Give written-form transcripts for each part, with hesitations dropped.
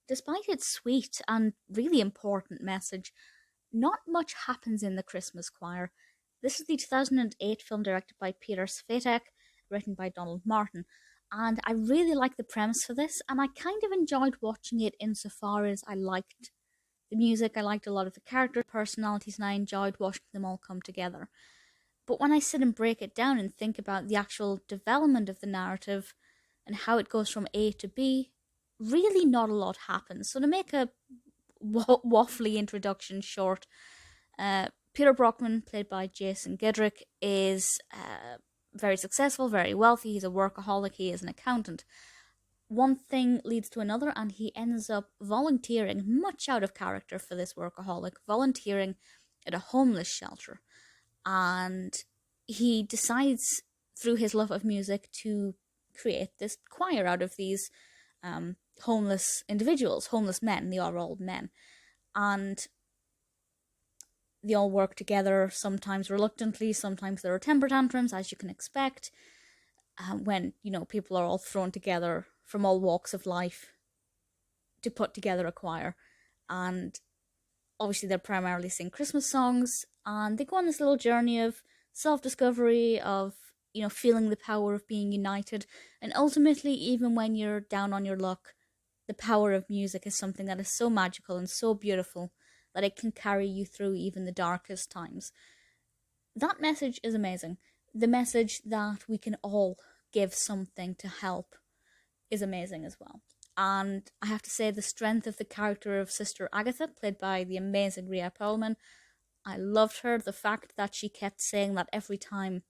despite its sweet and really important message, not much happens in the Christmas Choir. This is the 2008 film directed by Peter Svatek, written by Donald Martin, and I really like the premise for this, and I kind of enjoyed watching it insofar as I liked the music, I liked a lot of the character personalities, and I enjoyed watching them all come together. But when I sit and break it down and think about the actual development of the narrative and how it goes from A to B, really not a lot happens. So to make a waffly introduction short, Peter Brockman, played by Jason Gedrick, is very successful, very wealthy. He's a workaholic. He is an accountant. One thing leads to another, and he ends up volunteering, much out of character for this workaholic, volunteering at a homeless shelter. And he decides, through his love of music, to create this choir out of these homeless individuals, homeless men. They are all men. And they all work together, sometimes reluctantly, sometimes there are temper tantrums, as you can expect, when, people are all thrown together from all walks of life to put together a choir. And obviously they're primarily sing Christmas songs, and they go on this little journey of self-discovery, of, feeling the power of being united, and ultimately, even when you're down on your luck, the power of music is something that is so magical and so beautiful that it can carry you through even the darkest times. That message is amazing. The message that we can all give something to help is amazing as well. And I have to say, the strength of the character of Sister Agatha, played by the amazing Rhea Perlman, I loved her. The fact that she kept saying that every time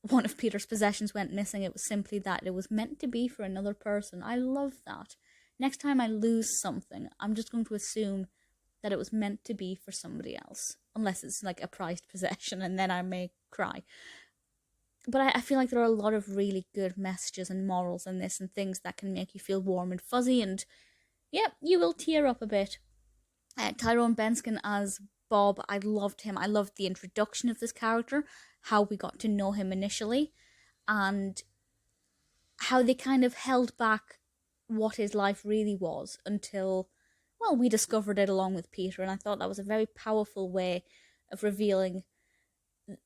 one of Peter's possessions went missing, it was simply that it was meant to be for another person. I love that. Next time I lose something, I'm just going to assume that it was meant to be for somebody else. Unless it's like a prized possession, and then I may cry. But I feel like there are a lot of really good messages and morals in this, and things that can make you feel warm and fuzzy, and yeah, you will tear up a bit. Tyrone Benskin as Bob, I loved him. I loved the introduction of this character, how we got to know him initially, and how they kind of held back what his life really was until, well, we discovered it along with Peter, and I thought that was a very powerful way of revealing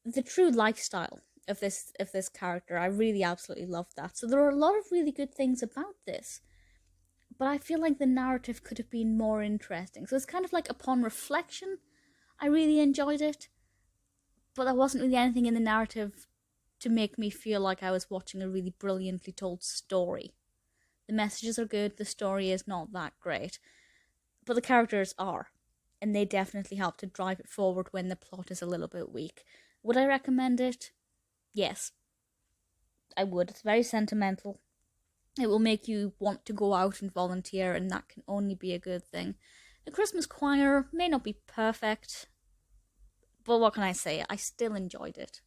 the true lifestyle of this character. I really absolutely loved that. So there are a lot of really good things about this, but I feel like the narrative could have been more interesting. So it's kind of like, upon reflection, I really enjoyed it, but there wasn't really anything in the narrative to make me feel like I was watching a really brilliantly told story. The messages are good, the story is not that great, but the characters are, and they definitely help to drive it forward when the plot is a little bit weak. Would I recommend it? Yes, I would. It's very sentimental. It will make you want to go out and volunteer, and that can only be a good thing. The Christmas Choir may not be perfect, but what can I say? I still enjoyed it.